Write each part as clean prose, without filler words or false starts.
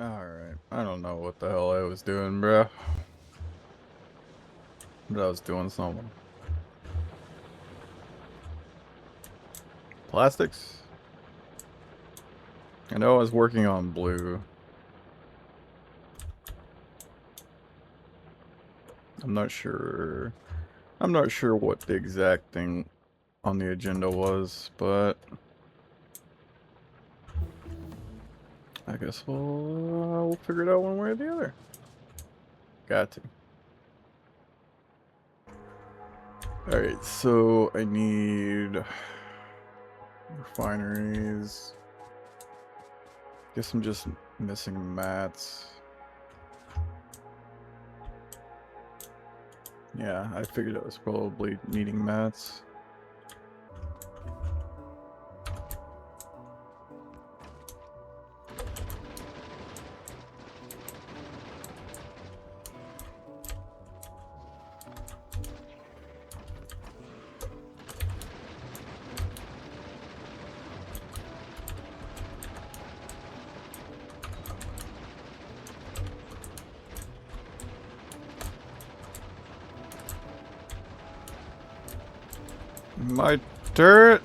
Alright, I don't know what the hell I was doing, bruh. But I was doing something. Plastics? I know I was working on blue. I'm not sure what the exact thing on the agenda was, but I guess we'll figure it out one way or the other. Got to. Alright, so I need refineries. Guess I'm just missing mats. Yeah, I figured I was probably needing mats. My turret!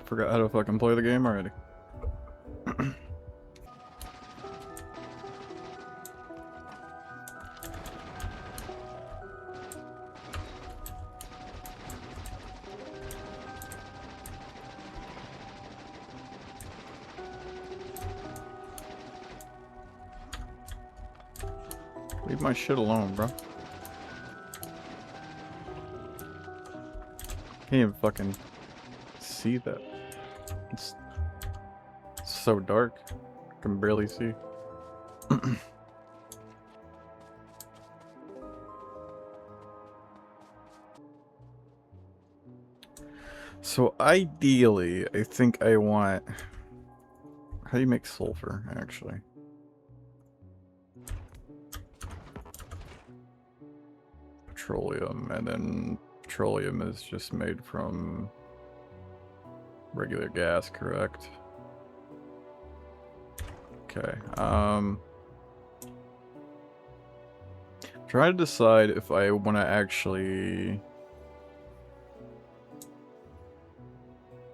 Forgot how to fucking play the game already. Leave my shit alone, bro. Can't even fucking see that. It's so dark. I can barely see. So ideally, I think I want... How do you make sulfur, actually? Petroleum, and then petroleum is just made from regular gas, correct? Okay, trying to decide if I want to actually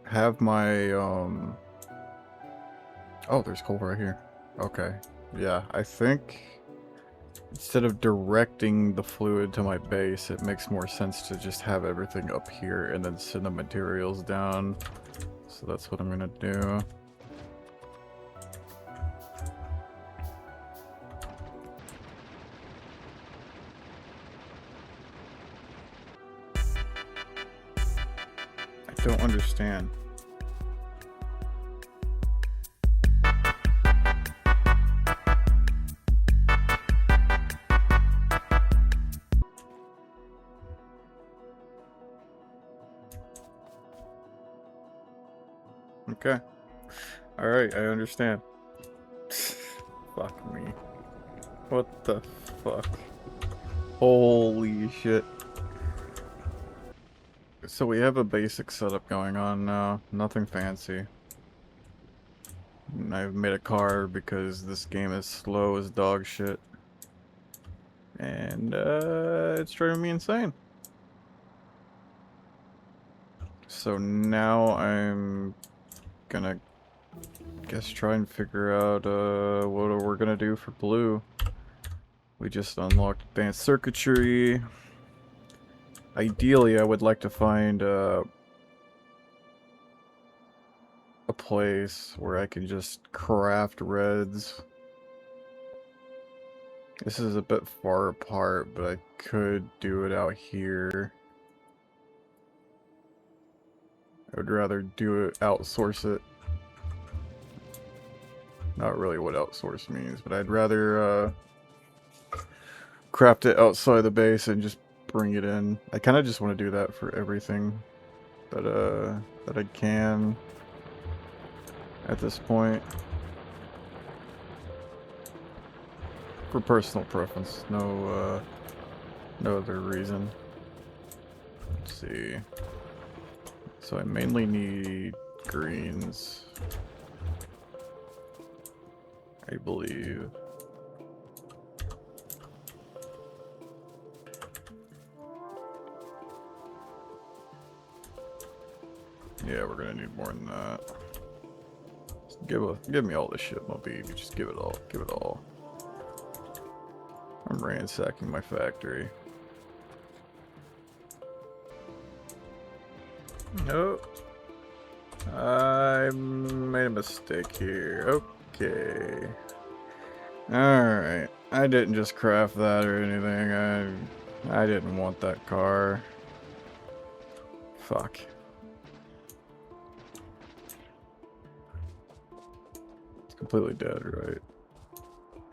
have my, oh, there's coal right here. Okay, yeah, I think instead of directing the fluid to my base, it makes more sense to just have everything up here and then send the materials down. So that's what I'm gonna do. I don't understand. Okay. Alright, I understand. Fuck me. What the fuck? Holy shit. So we have a basic setup going on now. Nothing fancy. And I've made a car because this game is slow as dog shit. And it's driving me insane. So now I'm gonna guess try and figure out what we're gonna do for blue. We just unlocked advanced circuitry. Ideally, I would like to find a place where I can just craft reds. This is a bit far apart, but I could do it out here. I would rather do it, outsource it. Not really what outsource means, but I'd rather craft it outside the base and just bring it in. I kind of just want to do that for everything that I can at this point. For personal preference, no other reason. Let's see. So I mainly need greens. I believe. Yeah, we're gonna need more than that. Give me all this shit, my baby. Just give it all. Give it all. I'm ransacking my factory. Nope. I made a mistake here. Okay. Alright. I didn't just craft that or anything. I didn't want that car. Fuck. It's completely dead, right?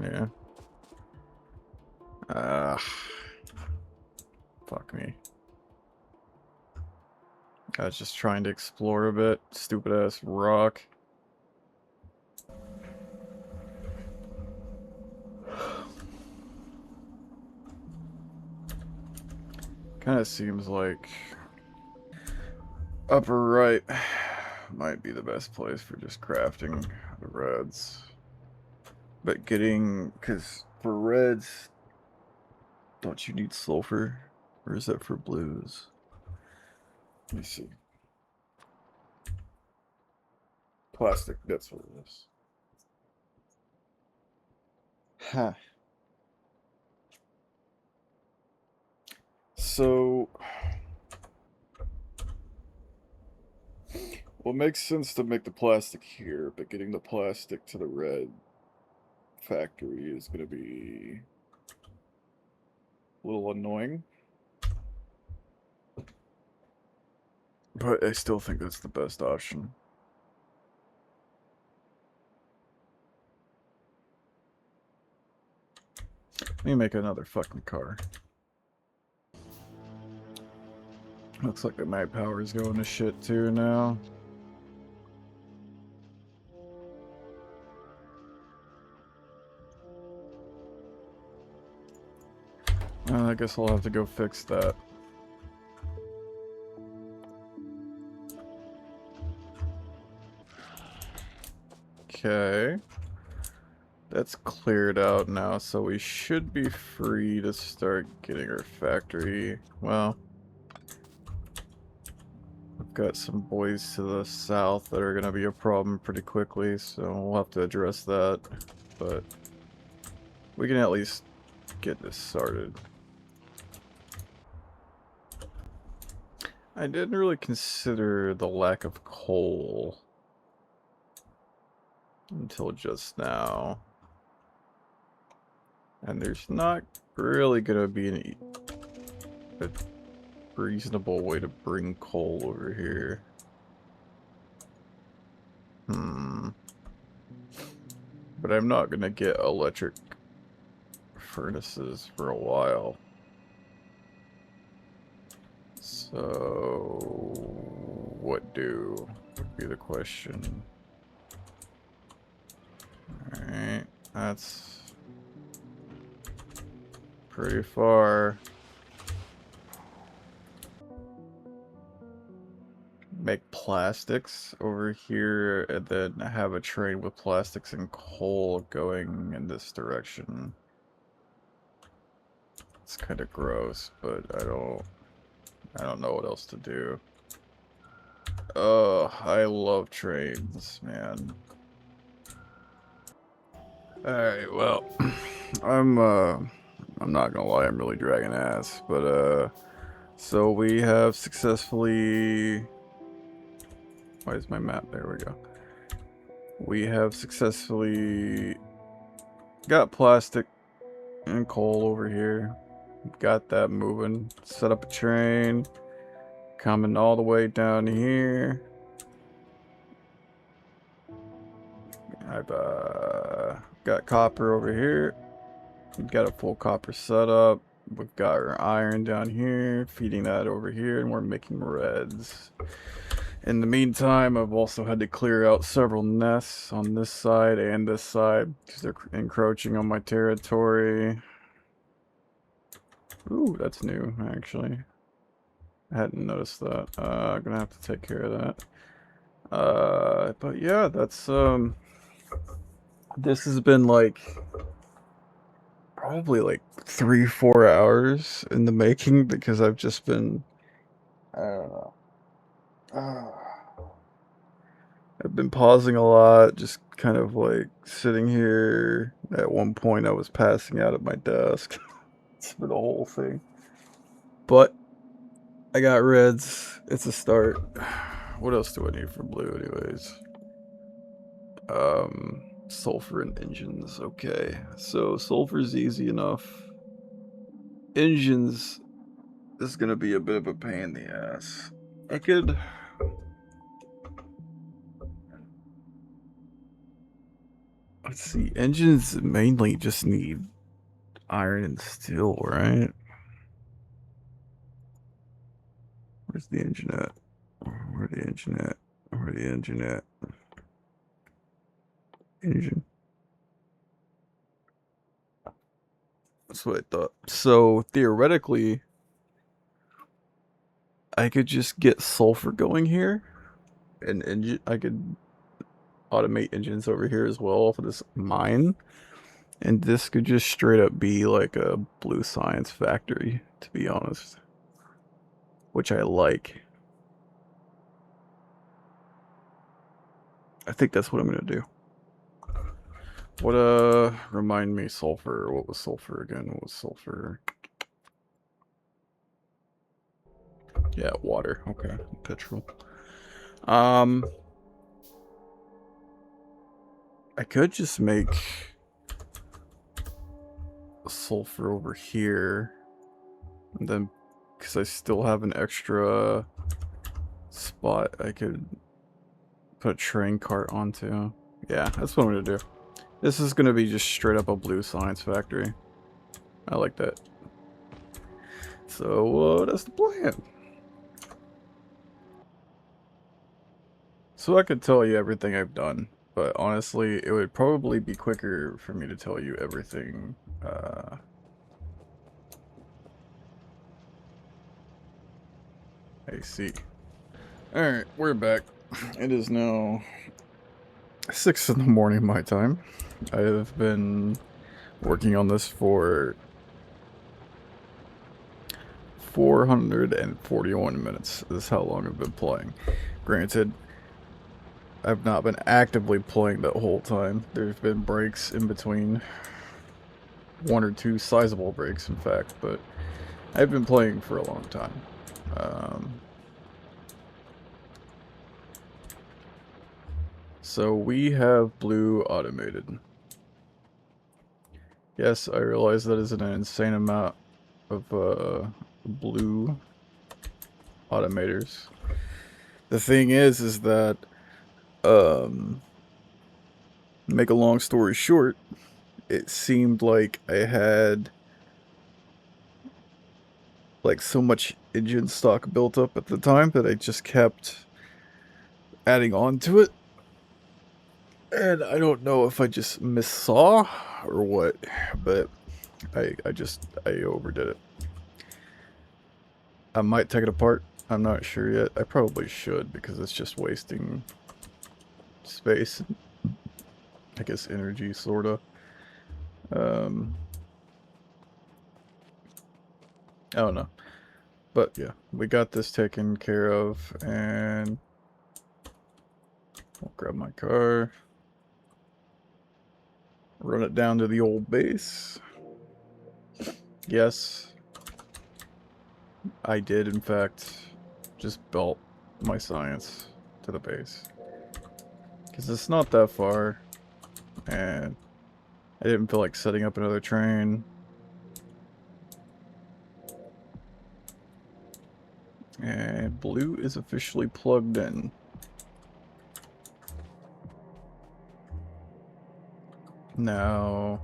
Yeah. Fuck me. I was just trying to explore a bit. Stupid ass rock. Kinda seems like upper right might be the best place for just crafting the reds. But cause for reds, don't you need sulfur? Or is that for blues? Let me see. Plastic, that's what it is. Huh. So, well, it makes sense to make the plastic here, but getting the plastic to the red factory is going to be a little annoying. But I still think that's the best option. Let me make another fucking car. Looks like my power's going to shit too now. I guess I'll have to go fix that. Okay. That's cleared out now, so we should be free to start getting our factory. Well, we've got some boys to the south that are going to be a problem pretty quickly, so we'll have to address that. But we can at least get this started. I didn't really consider the lack of coal until just now. And there's not really gonna be a reasonable way to bring coal over here. But I'm not gonna get electric furnaces for a while. So, what do would be the question. Alright, that's pretty far. Make plastics over here and then have a train with plastics and coal going in this direction. It's kind of gross, but I don't know what else to do. Oh, I love trains, man. Alright, well, I'm not gonna lie, I'm really dragging ass, but, so we have successfully, why is my map, there we go. We have successfully got plastic and coal over here. Got that moving. Set up a train. Coming all the way down here. I've got copper over here. We've got a full copper setup. We've got our iron down here. Feeding that over here. And we're making reds. In the meantime, I've also had to clear out several nests on this side and this side. Because they're encroaching on my territory. Ooh, that's new, actually. I hadn't noticed that. I'm gonna have to take care of that. But yeah, that's this has been like probably like 3-4 hours in the making because I've just been I don't know. I've been pausing a lot, just kind of like sitting here. At one point, I was passing out at my desk. It's been a whole thing. But I got reds. It's a start. What else do I need for blue, anyways? Sulfur and engines. Okay, so sulfur's easy enough. Engines is gonna be a bit of a pain in the ass. I could. Let's see. Engines mainly just need iron and steel, right? Where's the engine at? Where the engine at? Where the engine at? Engine. That's what I thought. So theoretically, I could just get sulfur going here, and engine. I could automate engines over here as well for this mine, and this could just straight up be like a blue science factory, to be honest, which I like. I think that's what I'm gonna do. What remind me sulfur. What was sulfur again? What was sulfur? Yeah, water. Okay, petrol. I could just make sulfur over here, and then because I still have an extra spot, I could put a train cart onto. Yeah, that's what I'm gonna do. This is gonna be just straight up a blue science factory. I like that. So that's the plan. So I could tell you everything I've done, but honestly, it would probably be quicker for me to tell you everything. I see. Alright, we're back. It is now 6 in the morning my time. I have been working on this for 441 minutes. This is how long I've been playing. Granted, I've not been actively playing that whole time. There's been breaks in between. 1 or 2 sizable breaks, in fact, but I've been playing for a long time. So we have blue automated. Yes, I realize that is an insane amount of blue automators. The thing is that make a long story short, it seemed like I had like so much engine stock built up at the time that I just kept adding on to it. And I don't know if I just missaw or what, but I overdid it. I might take it apart. I'm not sure yet. I probably should because it's just wasting space. I guess energy, sorta. I don't know. But yeah, we got this taken care of, and I'll grab my car. Run it down to the old base. Yes, I did in fact just belt my science to the base. Because it's not that far, and I didn't feel like setting up another train. And blue is officially plugged in. Now,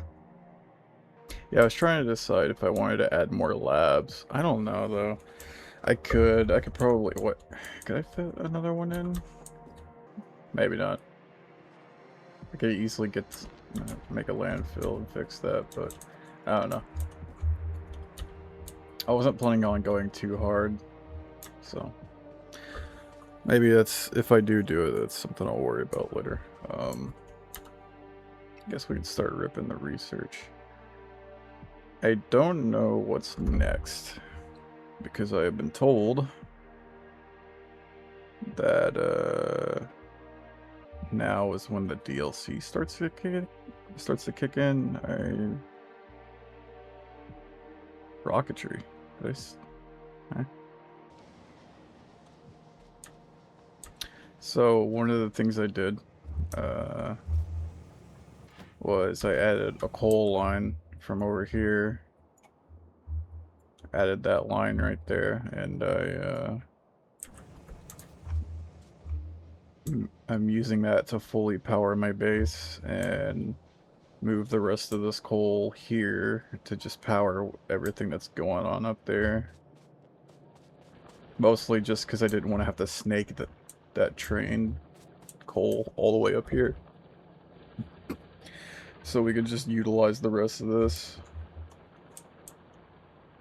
yeah, I was trying to decide if I wanted to add more labs. I don't know though. I could probably, what, could I fit another one in? Maybe not. I could easily get, make a landfill and fix that, but I don't know. I wasn't planning on going too hard, so. Maybe that's, if I do it, that's something I'll worry about later. I guess we can start ripping the research. I don't know what's next, because I have been told that now is when the DLC starts to kick in. Rocketry. So one of the things I did was I added a coal line from over here. Added that line right there, and I'm using that to fully power my base and move the rest of this coal here to just power everything that's going on up there. Mostly just because I didn't want to have to snake that train coal all the way up here. So we could just utilize the rest of this.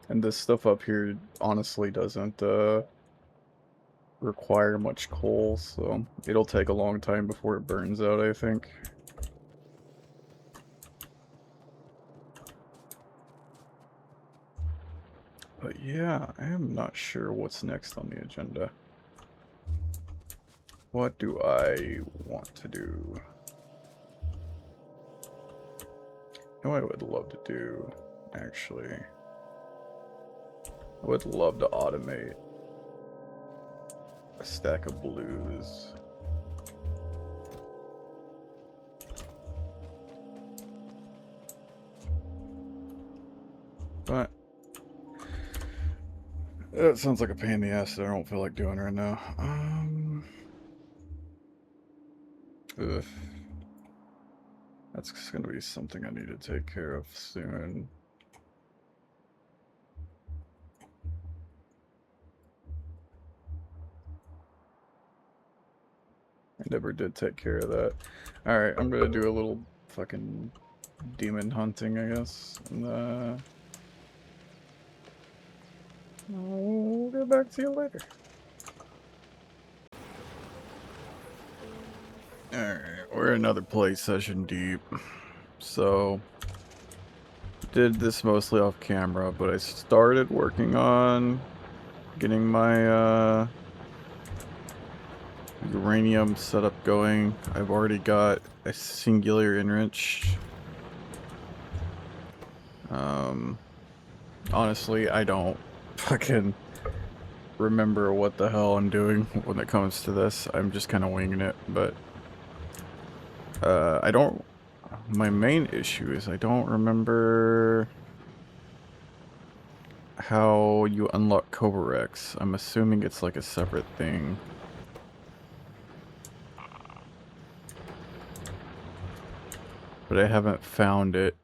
And this stuff up here honestly doesn't require much coal, so it'll take a long time before it burns out, I think. But yeah, I am not sure what's next on the agenda. What do I want to do? You know what I would love to do, actually? I would love to automate a stack of blues. But that sounds like a pain in the ass that I don't feel like doing right now. Ugh. That's gonna be something I need to take care of soon. I never did take care of that. Alright, I'm gonna do a little fucking demon hunting, I guess. And I'll get back to you later. Alright, we're another play session deep. So, did this mostly off camera, but I started working on getting my uranium setup going. I've already got a singular enrich. Honestly, I don't fucking remember what the hell I'm doing when it comes to this. I'm just kind of winging it, but I don't. My main issue is I don't remember how you unlock Kovarex. I'm assuming it's like a separate thing. But I haven't found it.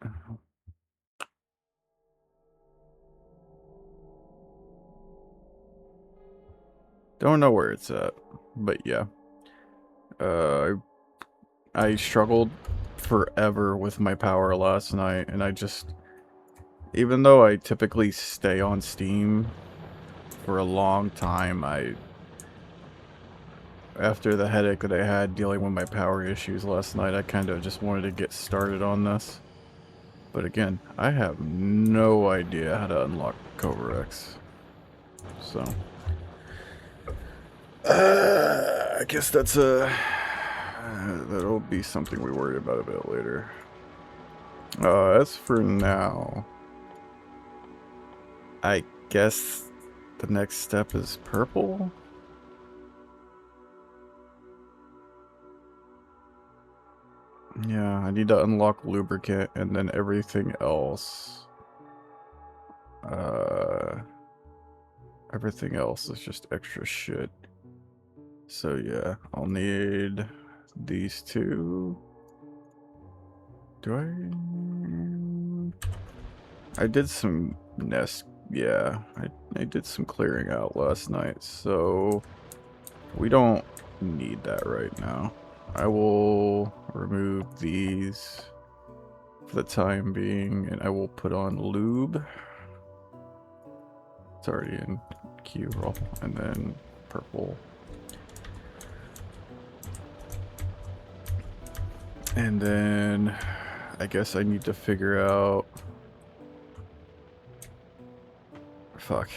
Don't know where it's at, but yeah. I struggled forever with my power last night, and I just, even though I typically stay on Steam for a long time, after the headache that I had dealing with my power issues last night, I kind of just wanted to get started on this. But again, I have no idea how to unlock Kovarex. So, I guess that's that'll be something we worry about a bit later. As for now, I guess the next step is purple? Yeah, I need to unlock lubricant and then everything else. Everything else is just extra shit. So yeah, I'll need these two. Do I did some nest, yeah, I did some clearing out last night, so we don't need that right now. I will remove these for the time being, and I will put on lube. It's already in Q roll, and then purple. And then I guess I need to figure out... Fuck.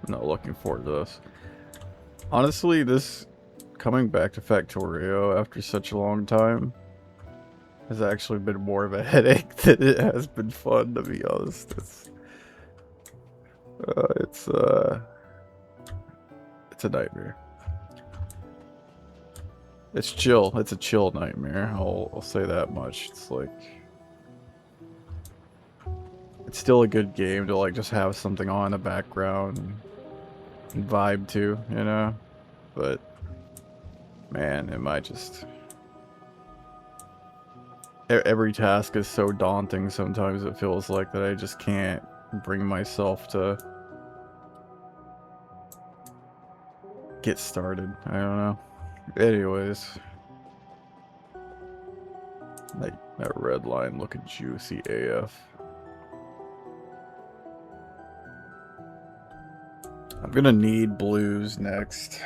I'm not looking forward to this. Honestly, this coming back to Factorio after such a long time has actually been more of a headache than it has been fun, to be honest. It's a nightmare. It's chill. It's a chill nightmare. I'll say that much. It's like, it's still a good game to like just have something on in the background and vibe to, you know? But man, it might just... Every task is so daunting sometimes it feels like that I just can't bring myself to get started. I don't know. Anyways. That red line looking juicy AF. I'm gonna need blues next.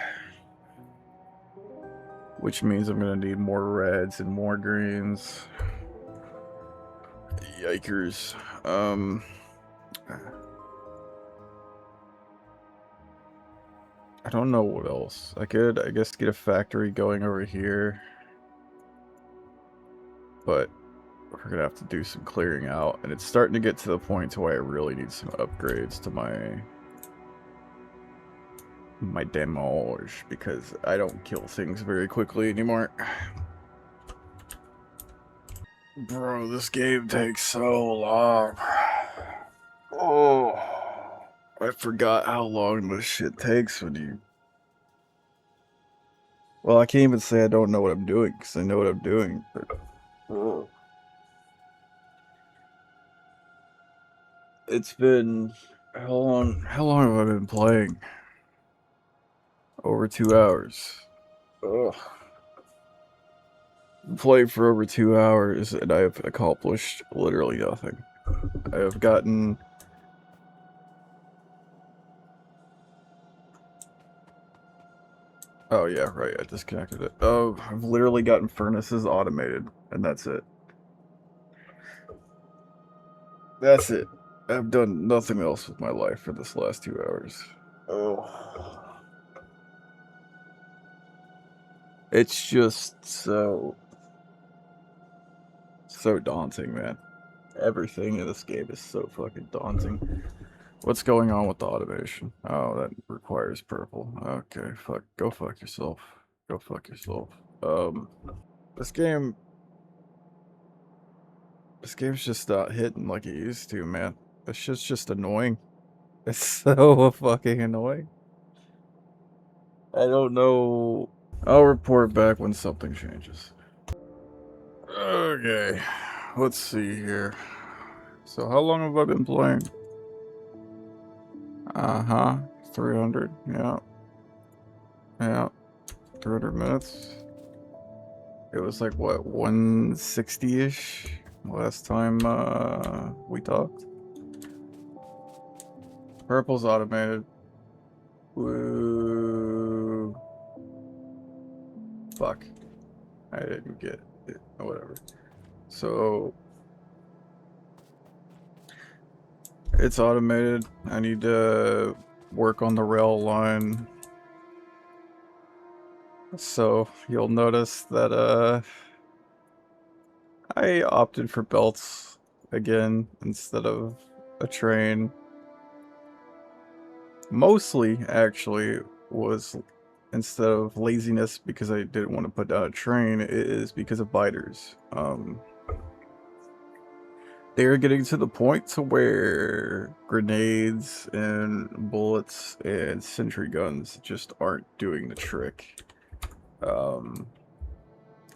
Which means I'm gonna need more reds and more greens. Yikers. I don't know what else. I could, I guess, get a factory going over here. But we're gonna have to do some clearing out. And it's starting to get to the point to where I really need some upgrades to my demolish, because I don't kill things very quickly anymore. Bro, this game takes so long. Oh, I forgot how long this shit takes when you... Well, I can't even say I don't know what I'm doing, because I know what I'm doing, but... Oh. It's been... How long have I been playing? Over 2 hours. Ugh. Played for over 2 hours, and I have accomplished literally nothing. I have gotten... Oh yeah, right, I disconnected it. Oh, I've literally gotten furnaces automated, and that's it. That's it. I've done nothing else with my life for this last 2 hours. Oh. It's just so daunting, man. Everything in this game is so fucking daunting. What's going on with the automation? Oh, that requires purple. Okay, fuck. Go fuck yourself. Go fuck yourself. This game's just not hitting like it used to, man. This shit's just annoying. It's so fucking annoying. I don't know. I'll report back when something changes. Okay, let's see here. So how long have I been playing? 300, yeah. Yeah, 300 minutes. It was like, what, 160-ish last time we talked? Purple's automated. Woo. Fuck. I didn't get it. Whatever. So... It's automated. I need to work on the rail line. So you'll notice that I opted for belts again instead of a train. Mostly, actually, was instead of laziness because I didn't want to put down a train, it is because of biters. They're getting to the point to where grenades and bullets and sentry guns just aren't doing the trick.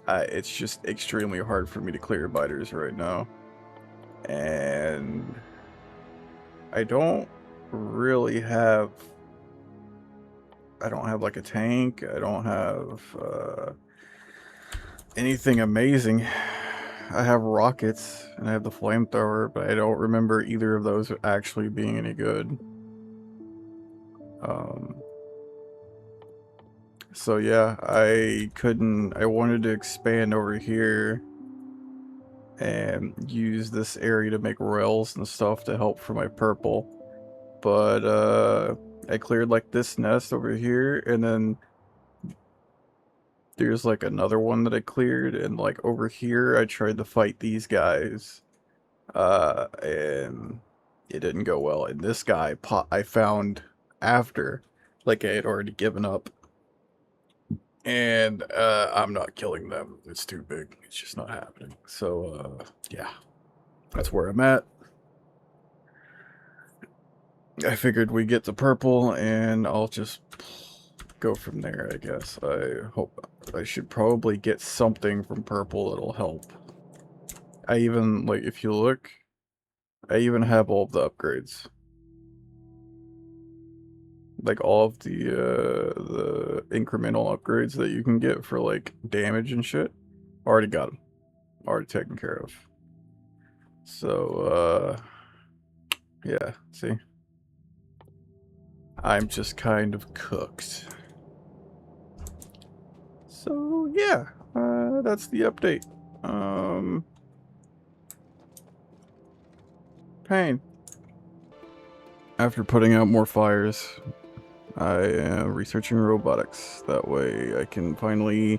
It's just extremely hard for me to clear biters right now. And I don't really have... I don't have like a tank. I don't have anything amazing. I have rockets and I have the flamethrower, but I don't remember either of those actually being any good. So yeah, I wanted to expand over here and use this area to make rails and stuff to help for my purple. But I cleared like this nest over here, and then there's like another one that I cleared, and like over here I tried to fight these guys. And it didn't go well. And this guy I found after like I had already given up. And I'm not killing them. It's too big. It's just not happening. So yeah. That's where I'm at. I figured we get the purple and I'll just go from there, I guess. I hope I should probably get something from purple that'll help. I even, like, if you look, I even have all of the upgrades. Like, all of the incremental upgrades that you can get for, like, damage and shit. Already got them. Already taken care of. So, yeah, see? I'm just kind of cooked. So, yeah, that's the update. Pain. After putting out more fires, I am researching robotics. That way I can finally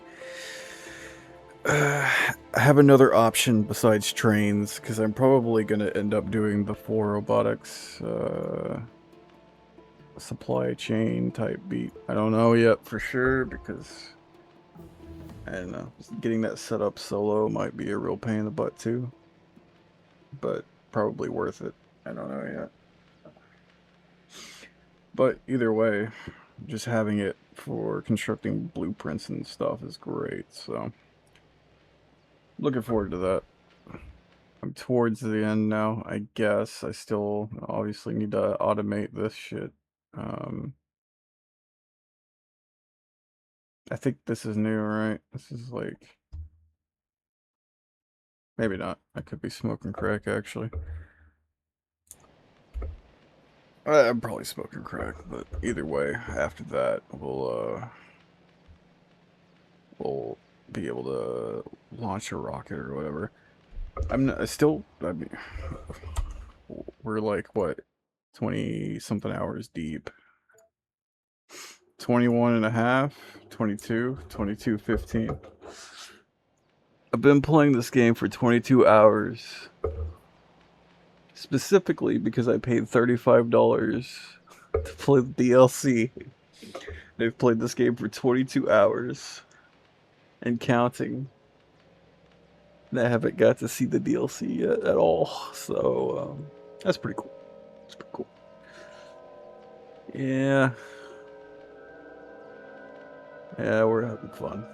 have another option besides trains, because I'm probably going to end up doing the 4 robotics supply chain type beat. I don't know yet for sure, because I don't know, getting that set up solo might be a real pain in the butt too, but probably worth it. I don't know yet. But either way, just having it for constructing blueprints and stuff is great, so looking forward to that. I'm towards the end now, I guess. I still obviously need to automate this shit. I think this is new, right? This is like... Maybe not. I could be smoking crack, actually. I'm probably smoking crack, but either way, after that, we'll be able to launch a rocket or whatever. I mean, we're like, what, 20 something hours deep. 21 and a half, 22, 22:15. I've been playing this game for 22 hours. Specifically because I paid $35 to play the DLC. I've played this game for 22 hours and counting. And I haven't got to see the DLC yet at all. So, that's pretty cool. That's pretty cool. Yeah. Yeah, we're having fun.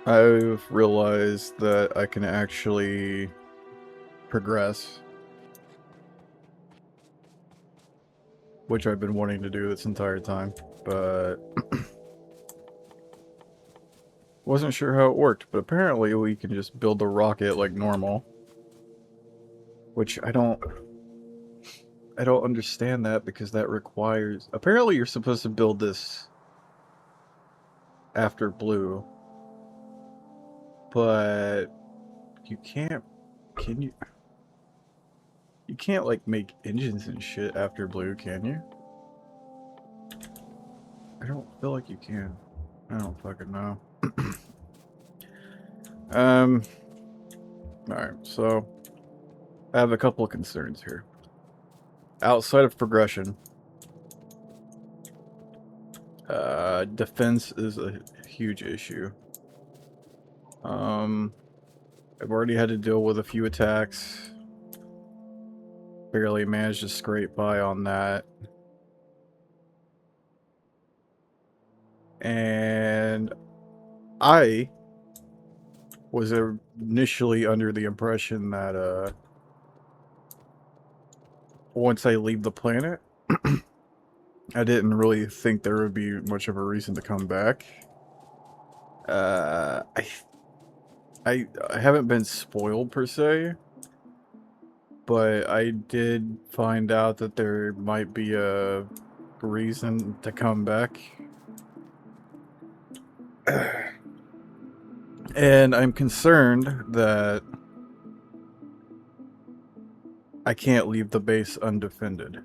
I've realized that I can actually progress, which I've been wanting to do this entire time, but Wasn't sure how it worked, but apparently we can just build the rocket like normal. Which I don't understand that, because that requires... Apparently you're supposed to build this after blue. But you can't... Can you? You can't, like, make engines and shit after blue, can you? I don't feel like you can. I don't fucking know. Alright, so... I have a couple of concerns here. Outside of progression, defense is a huge issue. I've already had to deal with a few attacks. Barely managed to scrape by on that. And I was initially under the impression that once I leave the planet, I didn't really think there would be much of a reason to come back. I haven't been spoiled per se, but I did find out that there might be a reason to come back. And I'm concerned that I can't leave the base undefended.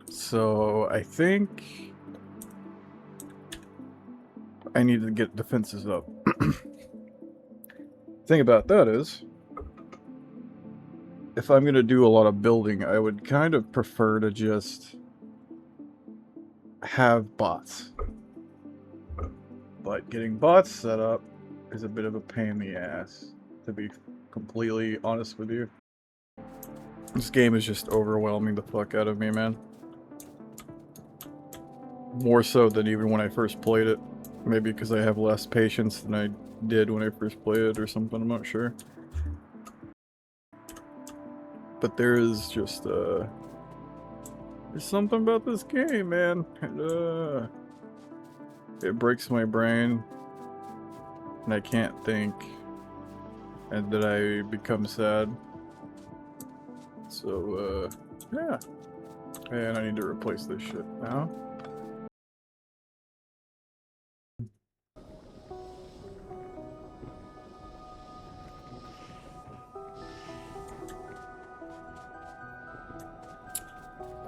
So I think I need to get defenses up. Thing about that is, if I'm going to do a lot of building, I would kind of prefer to just have bots. But getting bots set up is a bit of a pain in the ass, to be completely honest with you. This game is just overwhelming the fuck out of me, man. More so than even when I first played it. Maybe because I have less patience than I did when I first played it or something, I'm not sure. But there is just, there's something about this game, man. It breaks my brain. And I can't think. And then I become sad. So, yeah. And I need to replace this shit now.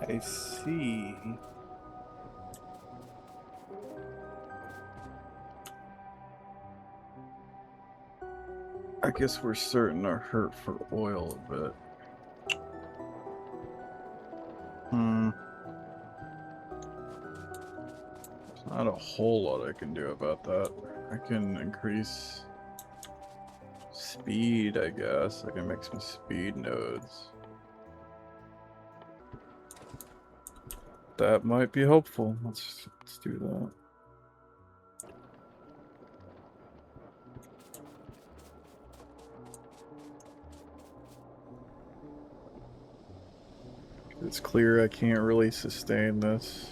I see. I guess we're starting to hurt for oil a bit. There's not a whole lot I can do about that. I can increase speed, I guess. I can make some speed nodes. That might be helpful. Let's do that. It's clear I can't really sustain this.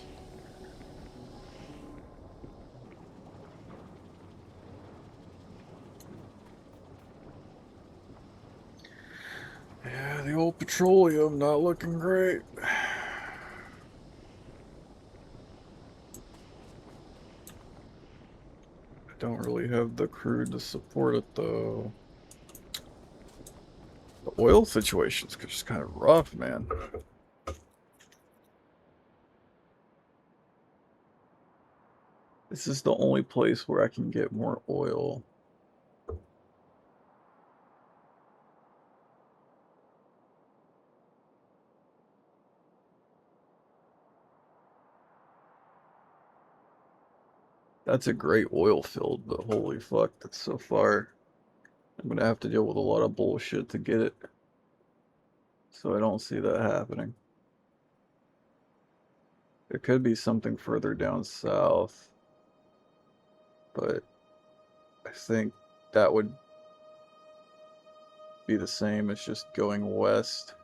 Yeah, the old petroleum not looking great. Don't really have the crude to support it though. The oil situation's just kind of rough, man. This is the only place where I can get more oil. That's a great oil field, but holy fuck, that's so far. I'm gonna have to deal with a lot of bullshit to get it. So I don't see that happening. There could be something further down south, but I think that would be the same as just going west.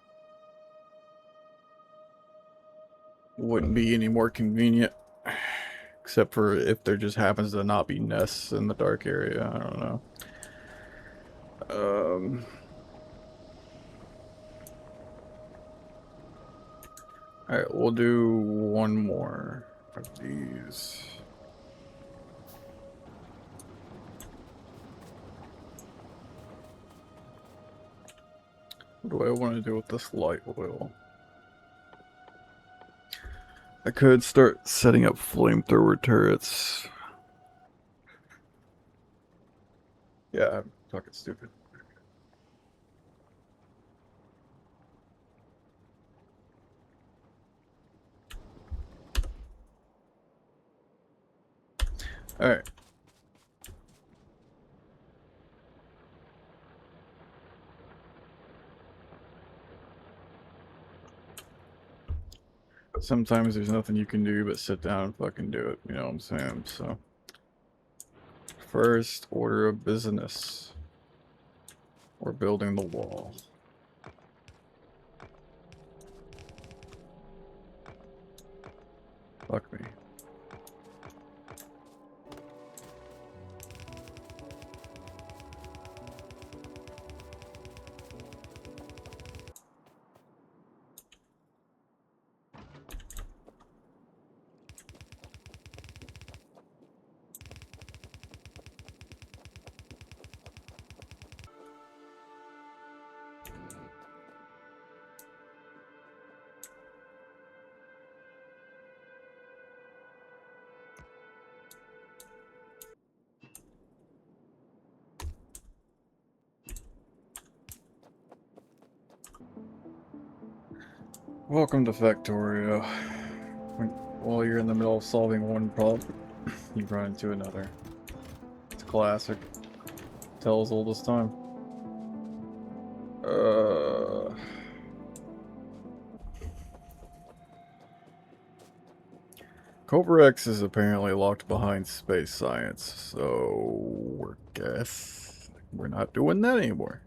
Wouldn't be any more convenient. Except for if there just happens to not be nests in the dark area. I don't know. Alright, we'll do one more of these. What do I want to do with this light oil? I could start setting up flamethrower turrets. Yeah, I'm fucking stupid. Alright. Sometimes there's nothing you can do but sit down and fucking do it, you know what I'm saying? So, first order of business. We're building the wall. Fuck me. Welcome to Factorio. While you're in the middle of solving one problem, you run into another. It's classic. Tell as old as time. Cobra X is apparently locked behind space science, so I guess we're not doing that anymore.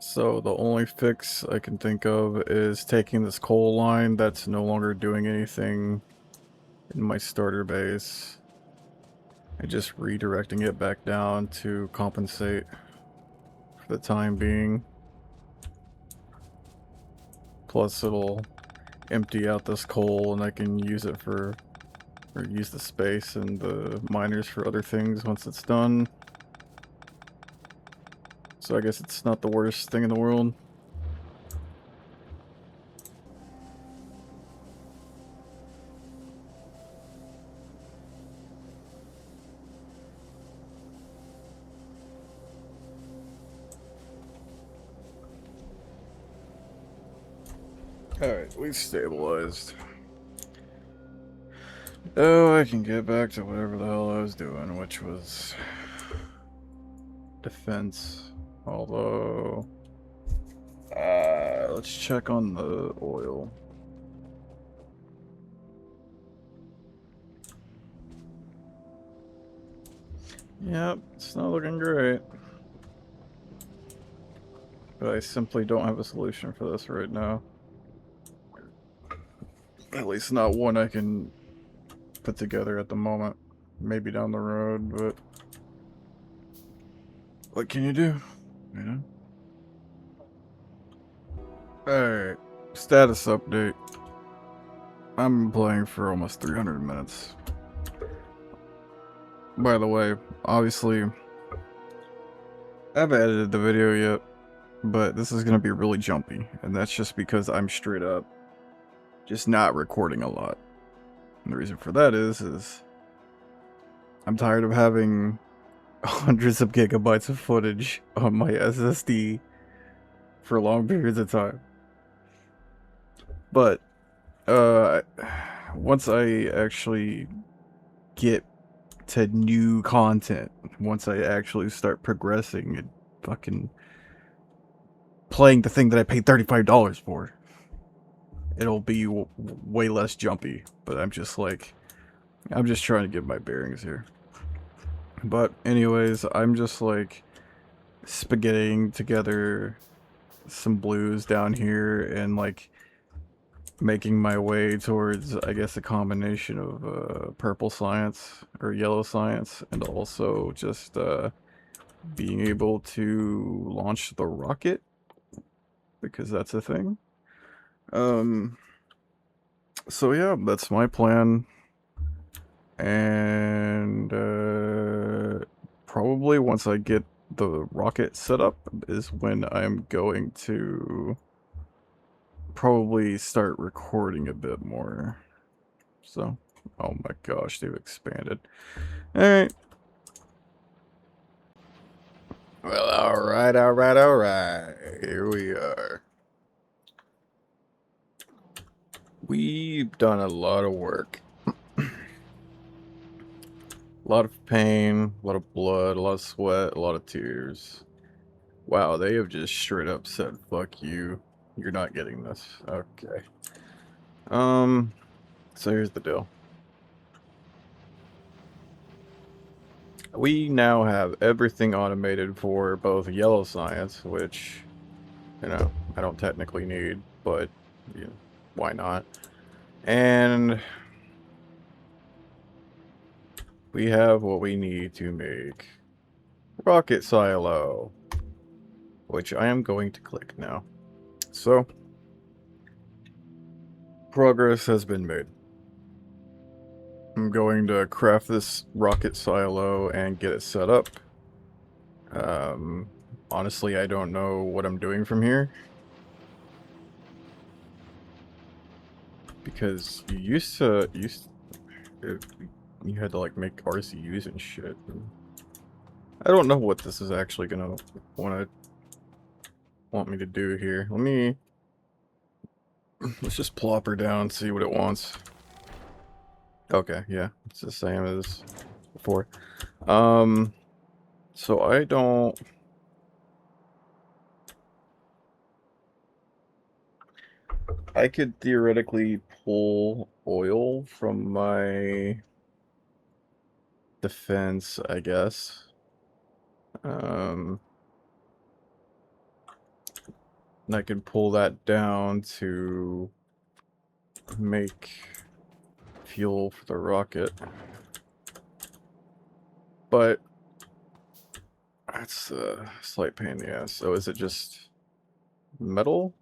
So the only fix I can think of is taking this coal line that's no longer doing anything in my starter base and just redirecting it back down to compensate for the time being. Plus it'll empty out this coal and I can use it for, or use the space and the miners for other things once it's done. So I guess it's not the worst thing in the world. Alright, we've stabilized. Oh, I can get back to whatever the hell I was doing, which was defense. Although, let's check on the oil. Yep, it's not looking great. But I simply don't have a solution for this right now. At least not one I can put together at the moment. Maybe down the road, but what can you do? You know? Alright, status update. I'm playing for almost 300 minutes. By the way, obviously, I haven't edited the video yet, but this is going to be really jumpy, and that's just because I'm straight up just not recording a lot. And the reason for that is I'm tired of having hundreds of gigabytes of footage on my SSD for long periods of time. But once I actually get to new content, once I actually start progressing and fucking playing the thing that I paid $35 for, it'll be way less jumpy. But I'm just trying to get my bearings here. But anyways, I'm just like spaghettiing together some blues down here and like making my way towards, I guess, a combination of purple science or yellow science, and also just being able to launch the rocket, because that's a thing. So yeah, that's my plan. And probably once I get the rocket set up is when I'm going to probably start recording a bit more. So, oh my gosh, they've expanded. Alright. Well, alright, alright, alright. Here we are. We've done a lot of work. A lot of pain, a lot of blood, a lot of sweat, a lot of tears. Wow, they have just straight up said, fuck you. You're not getting this. Okay. So here's the deal. We now have everything automated for both yellow science, which, you know, I don't technically need, but you know, why not? And we have what we need to make rocket silo, which I am going to click now. So, progress has been made. I'm going to craft this rocket silo and get it set up. Honestly, I don't know what I'm doing from here. Because you had to like make RCUs and shit. I don't know what this is actually gonna want me to do here. Let's just plop her down and see what it wants. Okay, yeah, it's the same as before. So I could theoretically pull oil from my defense, I guess. And I can pull that down to make fuel for the rocket. But that's a slight pain in the ass. So is it just metal?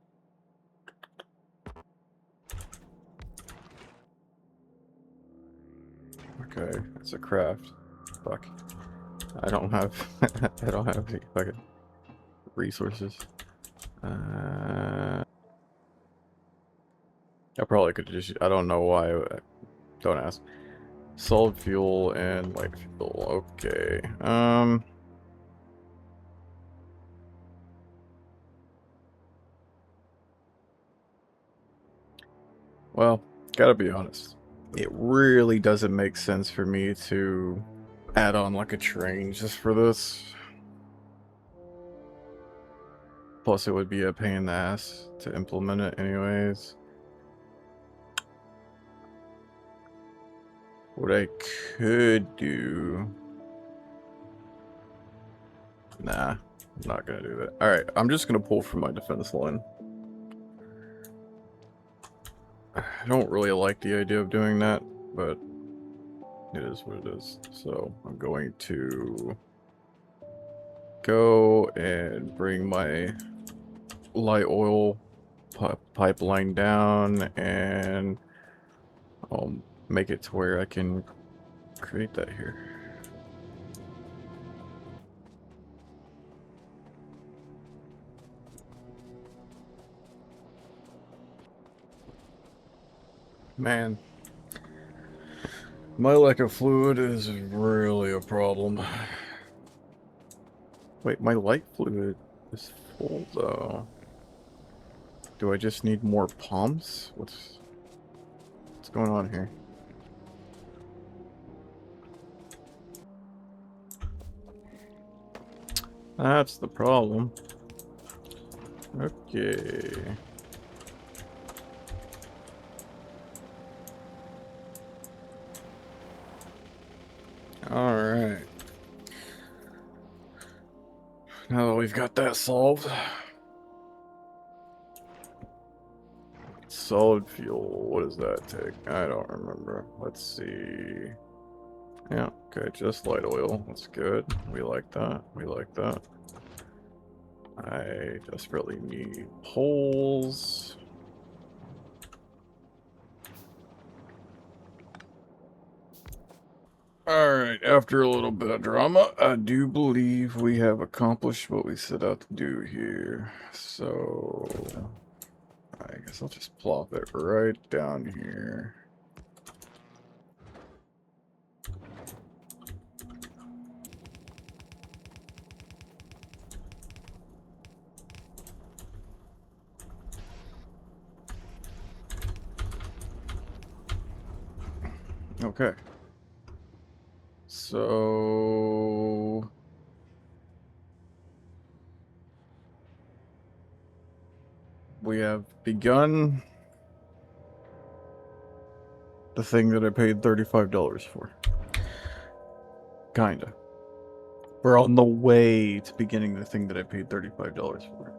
Okay, it's a craft. Fuck. I don't have I don't have any fucking resources. I probably could just, I don't know why. Don't ask. Solid fuel and light fuel. Okay. Well, gotta be honest. It really doesn't make sense for me to add on like a train just for this. Plus, it would be a pain in the ass to implement it anyways. What I could do... Nah, I'm not gonna do that. Alright, I'm just gonna pull from my defense line. I don't really like the idea of doing that, but it is what it is. So I'm going to go and bring my light oil pipeline down, and I'll make it to where I can create that here. Man, my lack of fluid is really a problem. Wait, my light fluid is full though. Do I just need more pumps? What's going on here? That's the problem. Okay. Alright. Now that we've got that solved, solid fuel. What does that take? I don't remember. Let's see. Yeah, okay, just light oil. That's good. We like that. We like that. I desperately need poles. Alright, after a little bit of drama, I do believe we have accomplished what we set out to do here. So, I guess I'll just plop it right down here. Okay. So... we have begun the thing that I paid $35 for. Kinda. We're on the way to beginning the thing that I paid $35 for.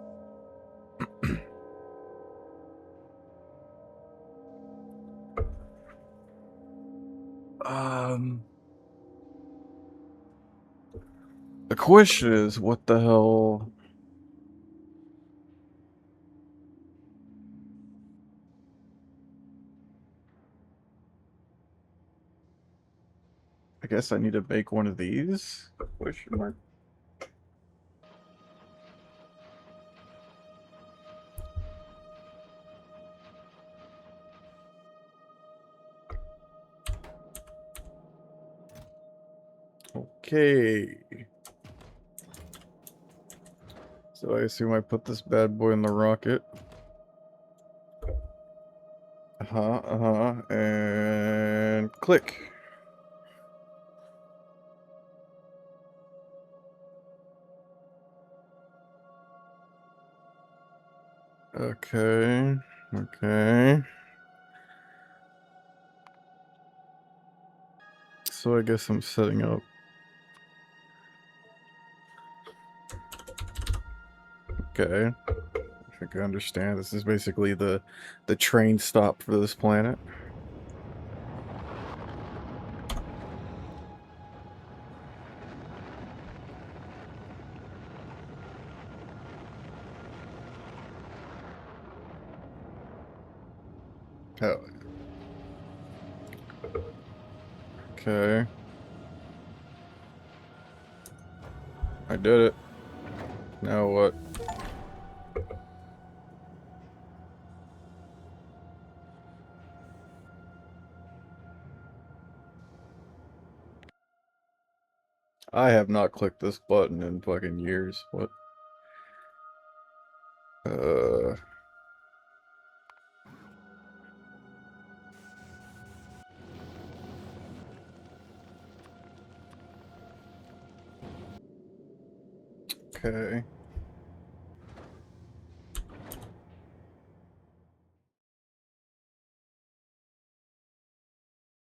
The question is, what the hell... I guess I need to make one of these? Question mark. Okay. So I assume I put this bad boy in the rocket. And click. Okay. Okay. So I guess I'm setting up. Okay. I think I understand. This is basically the train stop for this planet. Oh. Okay. I did it. Now what? I have not clicked this button in fucking years. What? Okay.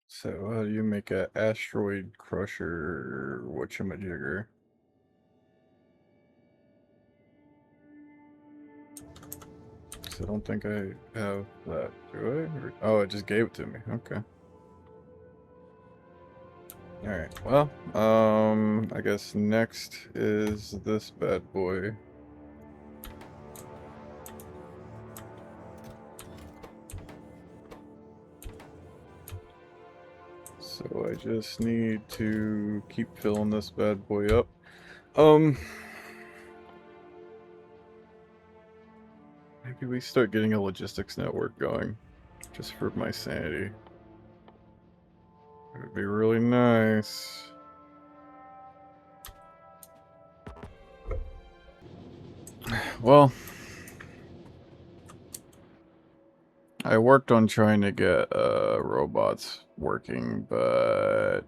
So how do you make a asteroid crusher whatchamajigger? So I don't think I have that, do I? Oh, it just gave it to me. Okay. Alright, well, I guess next is this bad boy. So I just need to keep filling this bad boy up. Maybe we start getting a logistics network going, just for my sanity. It would be really nice. Well, I worked on trying to get robots working, but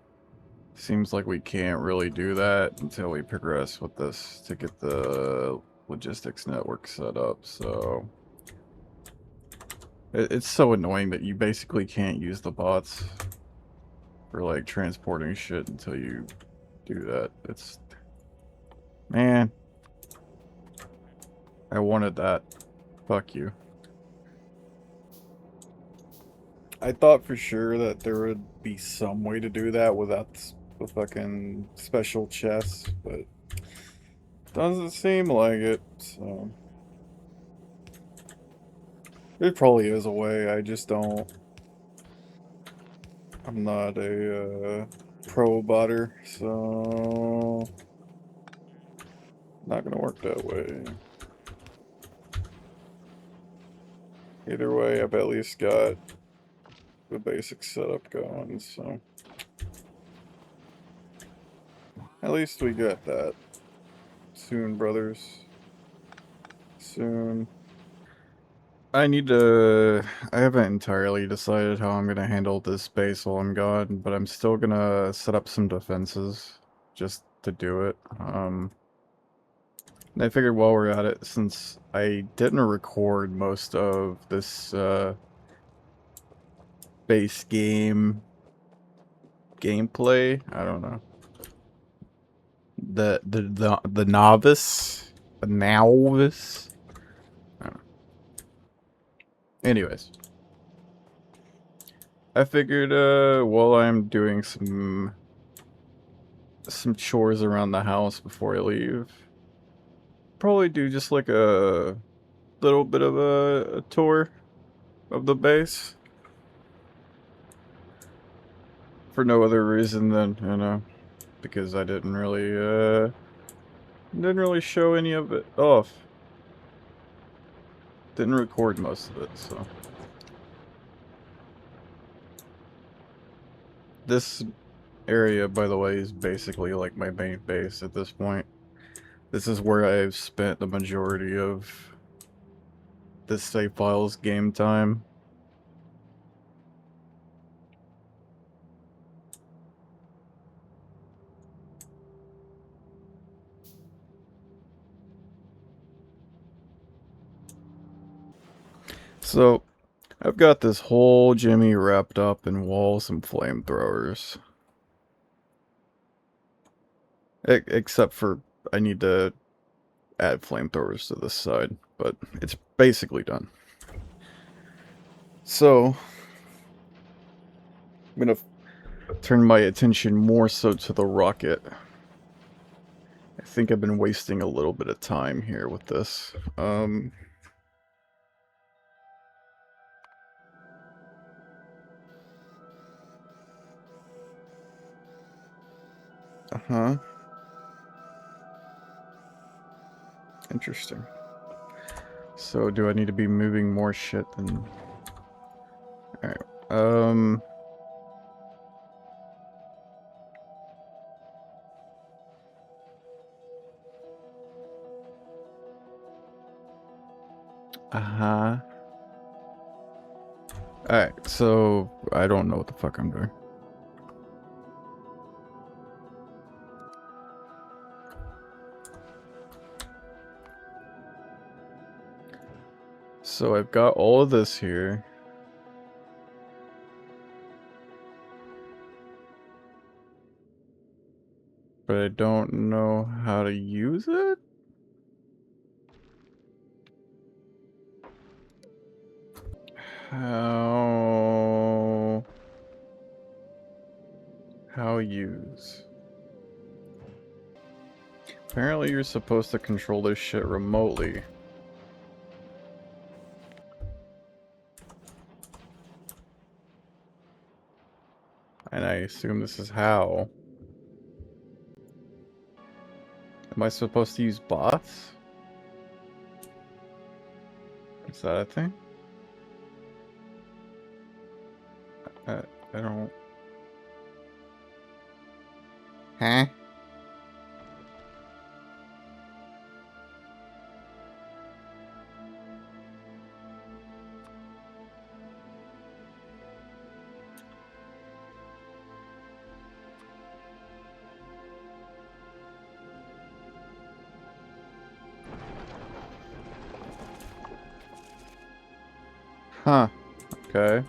seems like we can't really do that until we progress with this to get the logistics network set up. So it's so annoying that you basically can't use the bots for like transporting shit until you do that. It's, man, I wanted that. Fuck you. I thought for sure that there would be some way to do that without the fucking special chest, but doesn't seem like it, so... There probably is a way, I just don't... I'm not a, pro botter, so... Not gonna work that way. Either way, I've at least got the basic setup going, so... At least we got that. Soon, brothers. Soon. I need to... I haven't entirely decided how I'm gonna handle this base while I'm gone, but I'm still gonna set up some defenses just to do it. And I figured while we're at it, since I didn't record most of this base game gameplay, I don't know. The novice? The novice? I don't know. Anyways. I figured, while I'm doing some chores around the house before I leave, probably do just like a little bit of a tour of the base. For no other reason than, you know, because I didn't really show any of it off. Didn't record most of it, so. This area, by the way, is basically like my main base at this point. This is where I've spent the majority of this save file's game time. So, I've got this whole Jimmy wrapped up in walls and flamethrowers. Except for, I need to add flamethrowers to this side, but it's basically done. So, I'm gonna turn my attention more so to the rocket. I think I've been wasting a little bit of time here with this. Uh-huh. Interesting. So, do I need to be moving more shit than... Alright, Uh-huh. Alright, so I don't know what the fuck I'm doing. So I've got all of this here. But I don't know how to use it? How use? Apparently you're supposed to control this shit remotely. And I assume this is how. Am I supposed to use bots? Is that a thing? I don't... Huh? Huh. Okay.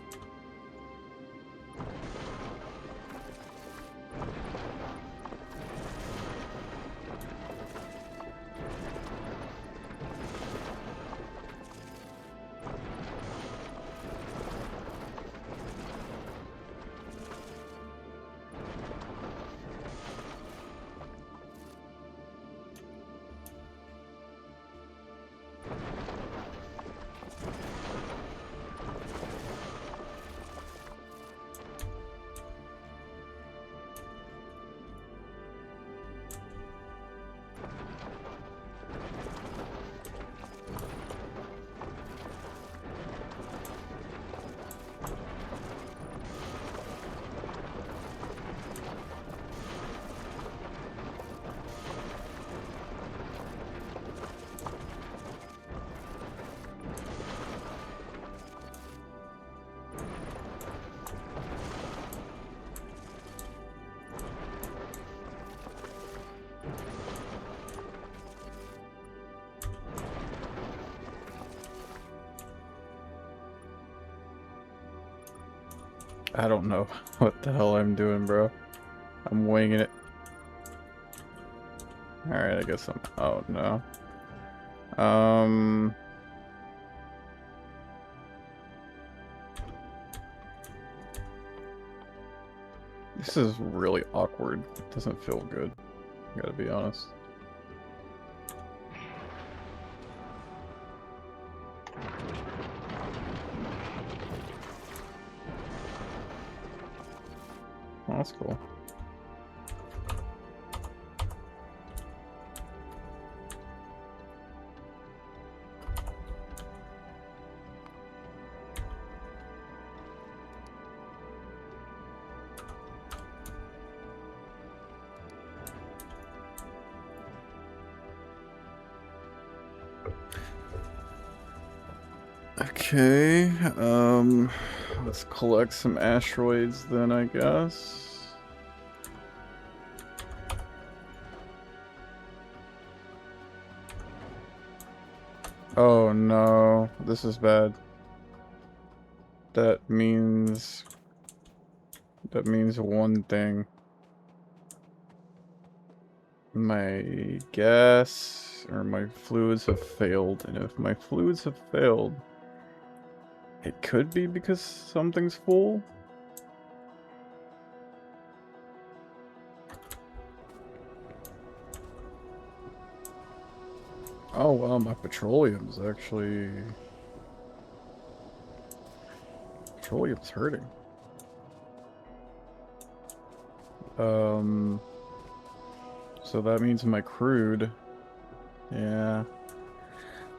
I don't know what the hell I'm doing, bro. I'm winging it. Alright, I guess I'm... Oh, no. This is really awkward. It doesn't feel good. I gotta be honest. Oh, that's cool. Okay, let's collect some asteroids then, I guess. Oh no, this is bad. That means one thing. My gas or my fluids have failed, and if my fluids have failed, it could be because something's full. Oh wow, my petroleum's actually... Petroleum's hurting. So that means my crude... Yeah.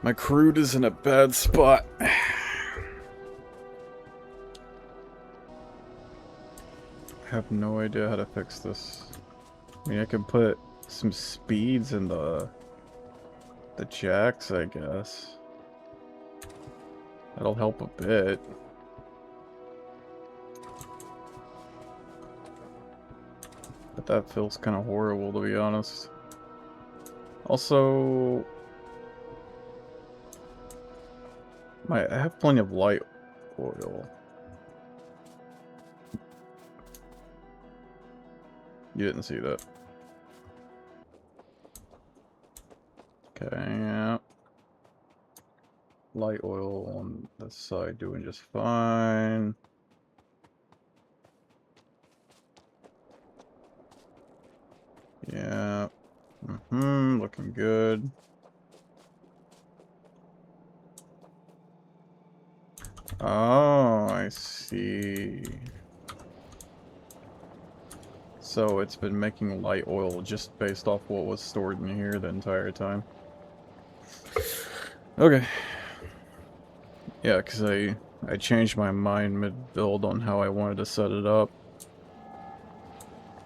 My crude is in a bad spot. I have no idea how to fix this. I mean, I can put some speeds in the jacks, I guess. That'll help a bit. But that feels kind of horrible, to be honest. Also, I have plenty of light oil. You didn't see that. Okay, yeah. Light oil on this side doing just fine. Yeah. Looking good. Oh, I see. So it's been making light oil just based off what was stored in here the entire time. Okay. Yeah, because I changed my mind mid-build on how I wanted to set it up.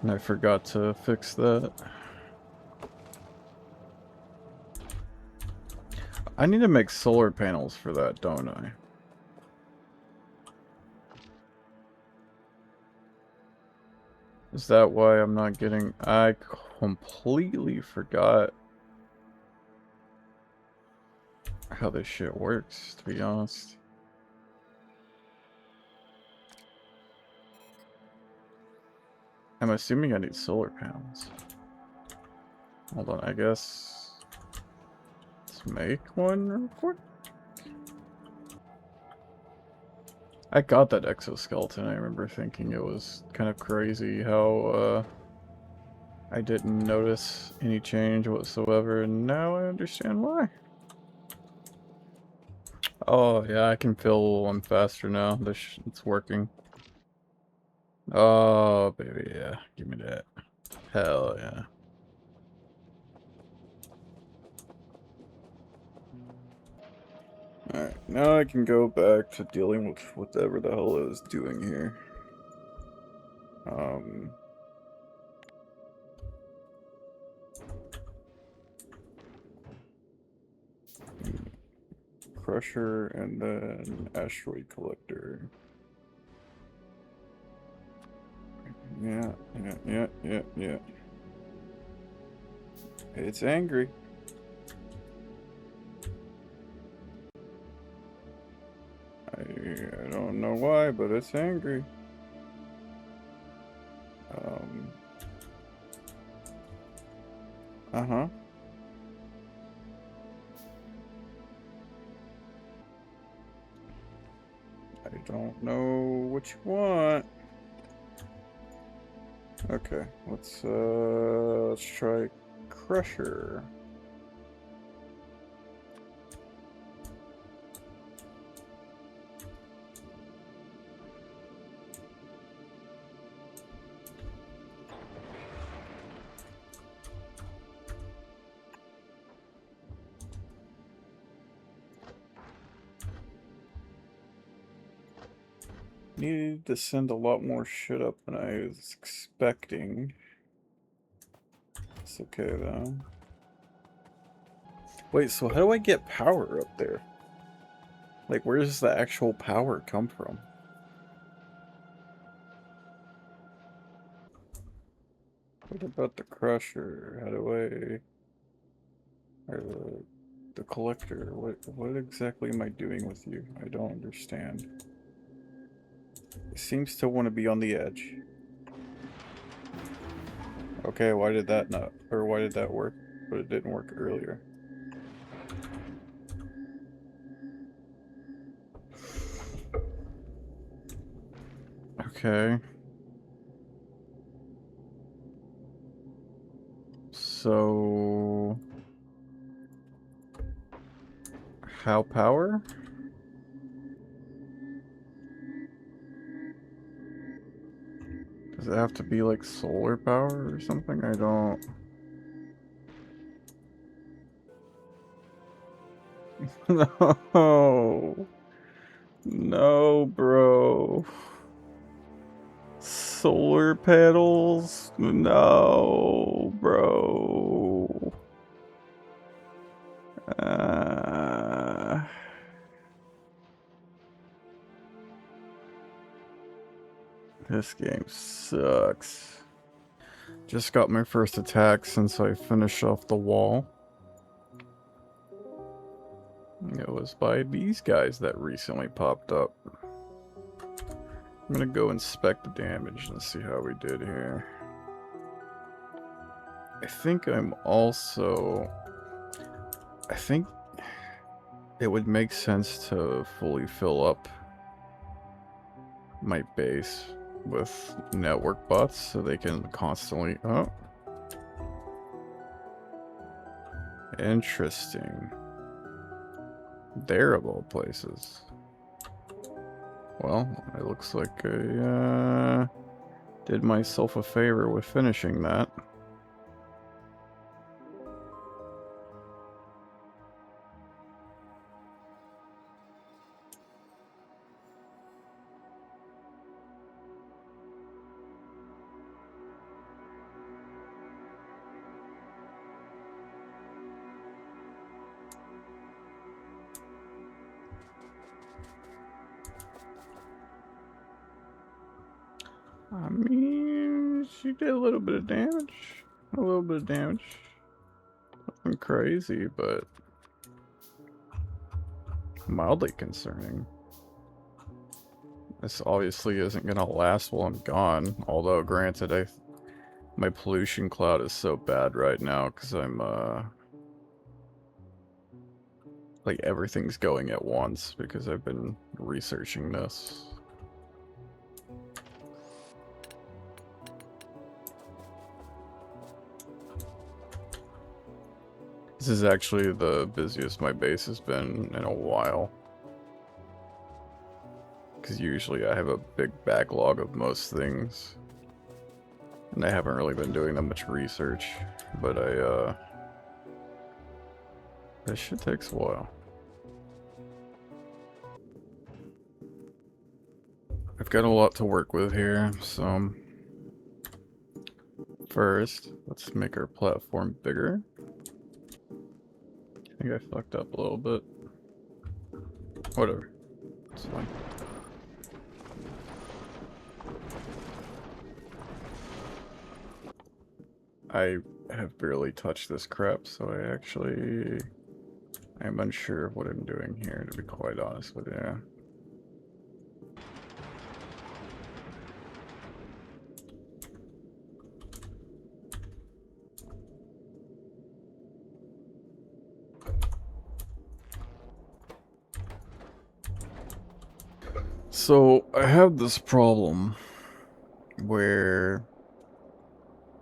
And I forgot to fix that. I need to make solar panels for that, don't I? Is that why I'm not getting... I completely forgot how this shit works, to be honest. I'm assuming I need solar panels. Hold on, I guess... Let's make one real quick. I got that exoskeleton. I remember thinking it was kind of crazy how, I didn't notice any change whatsoever, and now I understand why. Oh, yeah, I can fill one faster now. It's working. Oh, baby, yeah. Give me that. Hell yeah. Alright, now I can go back to dealing with whatever the hell I was doing here. Crusher and then asteroid collector. Yeah. It's angry. I don't know why, but it's angry. Uh-huh. I don't know what you want. Okay, let's try Crusher. Needed to send a lot more shit up than I was expecting. It's okay though. Wait, so how do I get power up there? Like, where does the actual power come from? What about the crusher? How do or the collector? What exactly am I doing with you? I don't understand. It seems to want to be on the edge. Okay, why did that not, or why did that work? But it didn't work earlier. Okay. So... how power? Does it have to be like solar power or something? I don't... No. No, bro. Solar panels? No, bro. Uh, this game sucks. Just got my first attack since I finished off the wall. It was by these guys that recently popped up. I'm gonna go inspect the damage and see how we did here. I think I think it would make sense to fully fill up my base with network bots so they can constantly... Oh. Interesting. They're of all places. Well, it looks like I did myself a favor with finishing that. I mean, she did a little bit of damage. A little bit of damage. Nothing crazy, but mildly concerning. This obviously isn't gonna last while I'm gone. Although, granted, my pollution cloud is so bad right now because I'm, like everything's going at once because I've been researching this. This is actually the busiest my base has been in a while. Because usually I have a big backlog of most things. And I haven't really been doing that much research. But this shit takes a while. I've got a lot to work with here, so... First, let's make our platform bigger. I think I fucked up a little bit. Whatever. It's fine. I have barely touched this crap, so I'm unsure of what I'm doing here, to be quite honest with you. So I have this problem where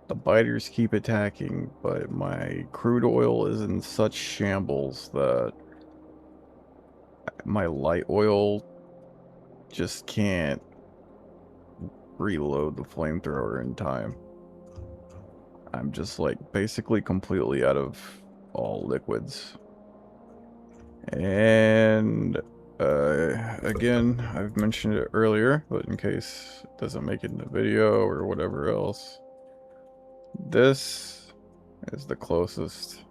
the biters keep attacking, but my crude oil is in such shambles that my light oil just can't reload the flamethrower in time. I'm just like basically completely out of all liquids. And again, I've mentioned it earlier, but in case it doesn't make it in the video or whatever else, this is the closest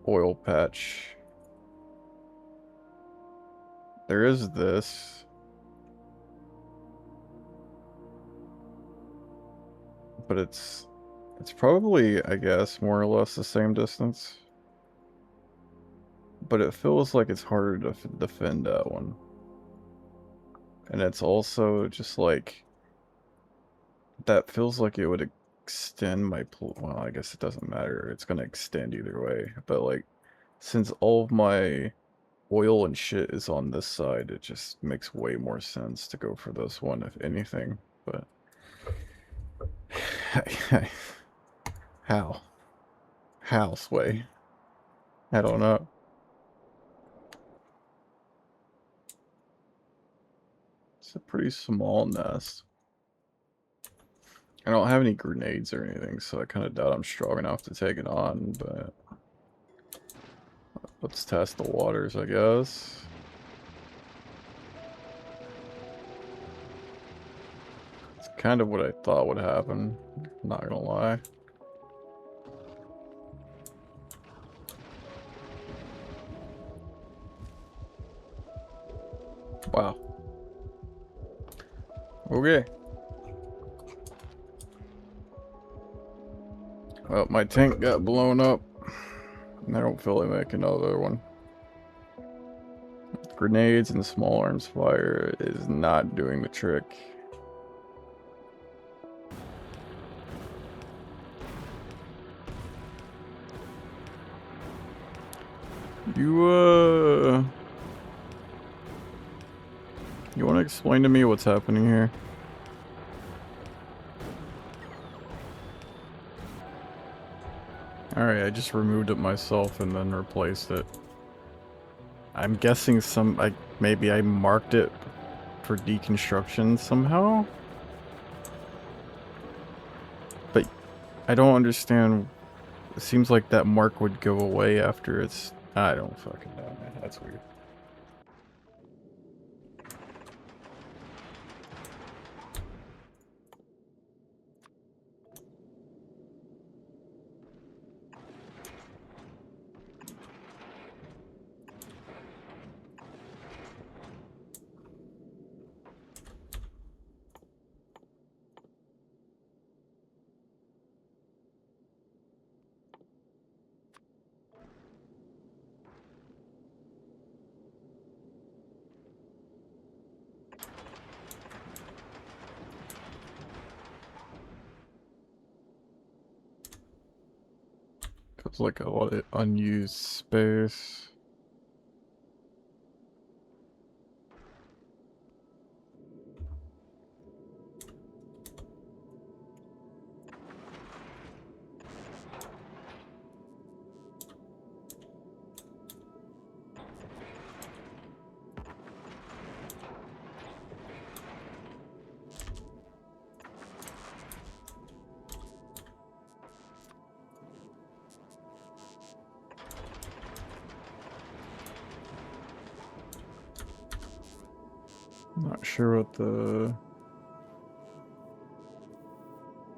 oil patch. There is this, but it's probably, I guess, more or less the same distance. But it feels like it's harder to defend that one. And it's also just like, that feels like it would extend my, well, I guess it doesn't matter. It's going to extend either way. But like, since all of my oil and shit is on this side, it just makes way more sense to go for this one, if anything. But how? How, Sway? I don't know. It's a pretty small nest. I don't have any grenades or anything, so I kind of doubt I'm strong enough to take it on, but let's test the waters, I guess. It's kind of what I thought would happen, not gonna lie. Wow. Okay. Well, my tank got blown up, and I don't feel like making another one. Grenades and small arms fire is not doing the trick. You want to explain to me what's happening here? Alright, I just removed it myself and then replaced it. I'm guessing maybe I marked it for deconstruction somehow? But I don't understand. It seems like that mark would go away after it's... I don't fucking know, man. That's weird. Feels like a lot of unused space. Not sure what the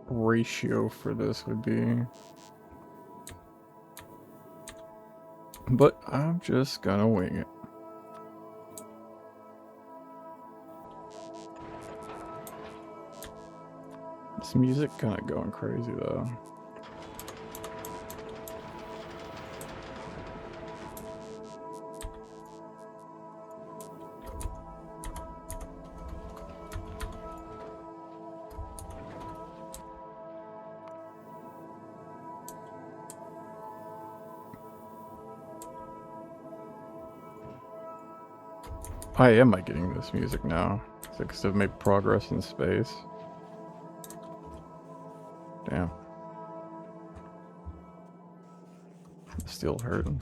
ratio for this would be. But I'm just gonna wing it. This music kind of going crazy though. Why am I getting this music now? Is it because I've made progress in space? Damn. I'm still hurting.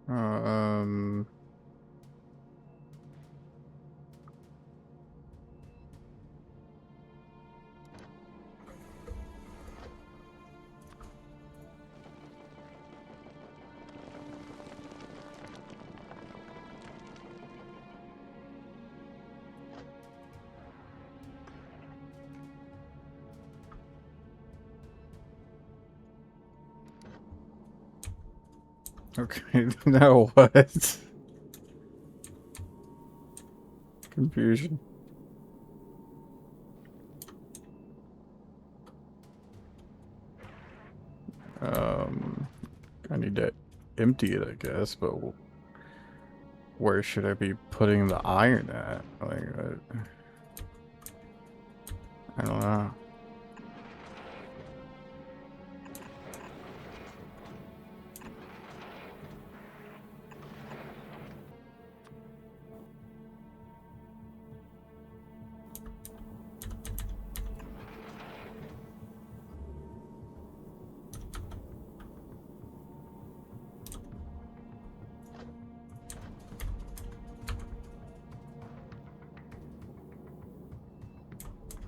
Um... Okay, now what? Confusion. I need to empty it, I guess, but where should I be putting the iron at? Like, I don't know.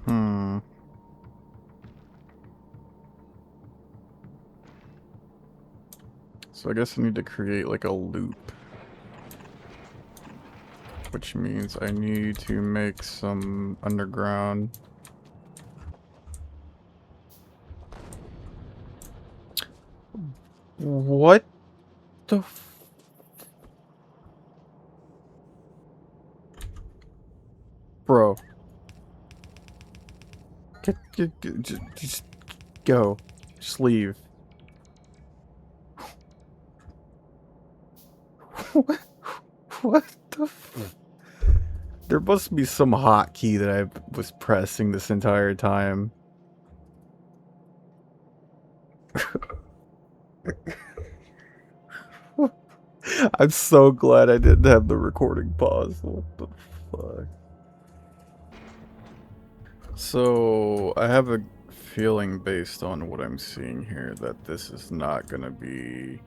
Hmm. So I guess I need to create like a loop. Which means I need to make some underground. What the Bro. Just go. Just leave. What the There must be some hotkey that I was pressing this entire time. I'm so glad I didn't have the recording pause. What the fuck? So, I have a feeling based on what I'm seeing here that this is not going to be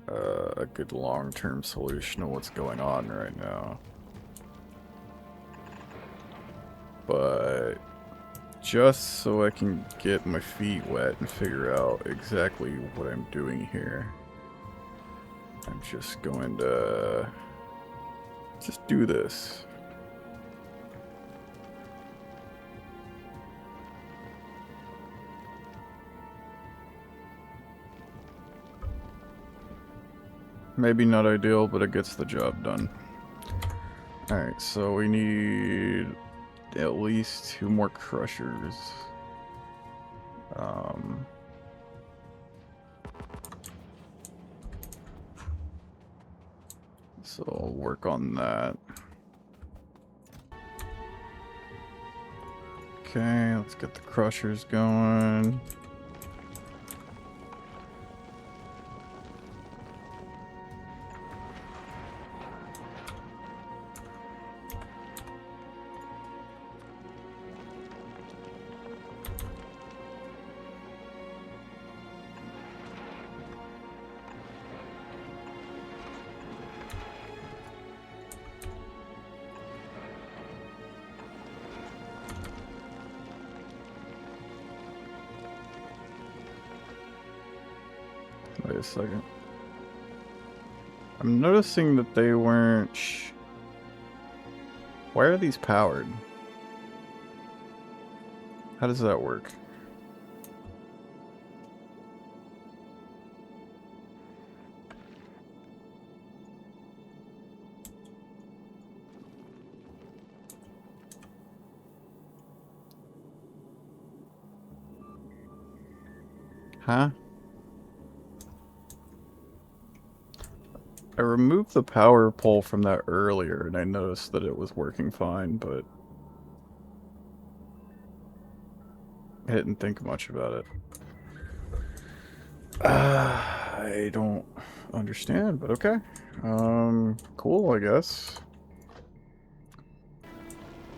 a good long-term solution to what's going on right now. But just so I can get my feet wet and figure out exactly what I'm doing here, I'm just going to just do this. Maybe not ideal, but it gets the job done. Alright, so we need at least 2 more crushers. So I'll work on that. Okay, let's get the crushers going. Wait a second. I'm noticing that they weren't... Why are these powered? How does that work? Huh? I removed the power pole from that earlier, and I noticed that it was working fine, but I didn't think much about it. I don't understand, but okay. Cool, I guess.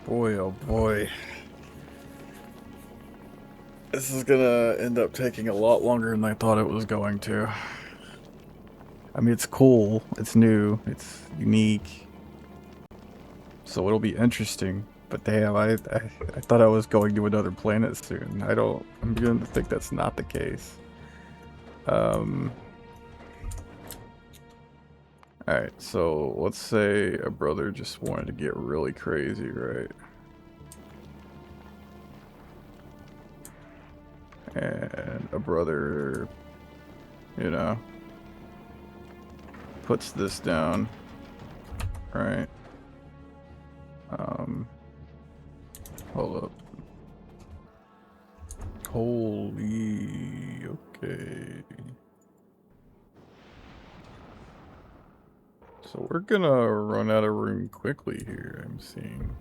Boy, oh boy. This is gonna end up taking a lot longer than I thought it was going to. I mean, it's cool, it's new, it's unique, so it'll be interesting. But damn, I thought I was going to another planet soon. I'm beginning to think that's not the case. Alright, so let's say a brother just wanted to get really crazy, right? And a brother, you know, puts this down, right? Hold up. Holy, okay. So we're gonna run out of room quickly here, I'm seeing.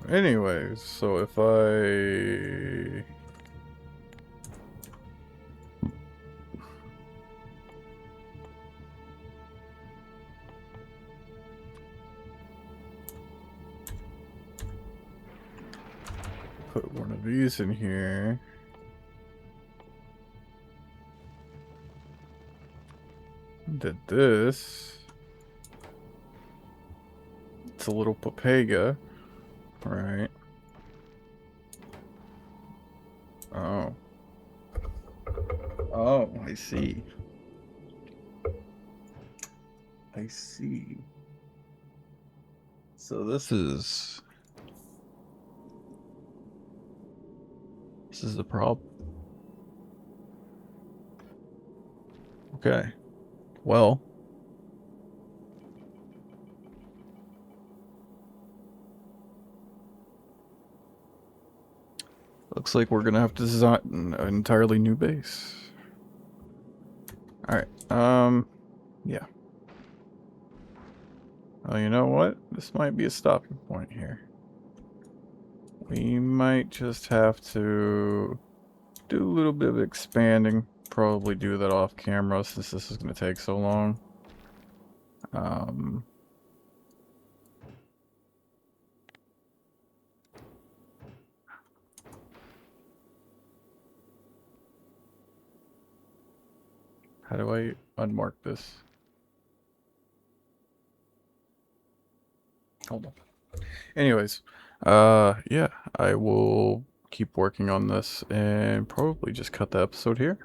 Anyways, so if I... put one of these in here. Did this. It's a little Papega. Right. Oh. Oh, I see. I see. So this is the problem. Okay. Well. Looks like we're gonna have to design an entirely new base. Alright, yeah. Oh, you know what? This might be a stopping point here. We might just have to do a little bit of expanding. Probably do that off camera since this is gonna take so long. How do I unmark this? Hold on. Anyways, yeah, I will keep working on this and probably just cut the episode here.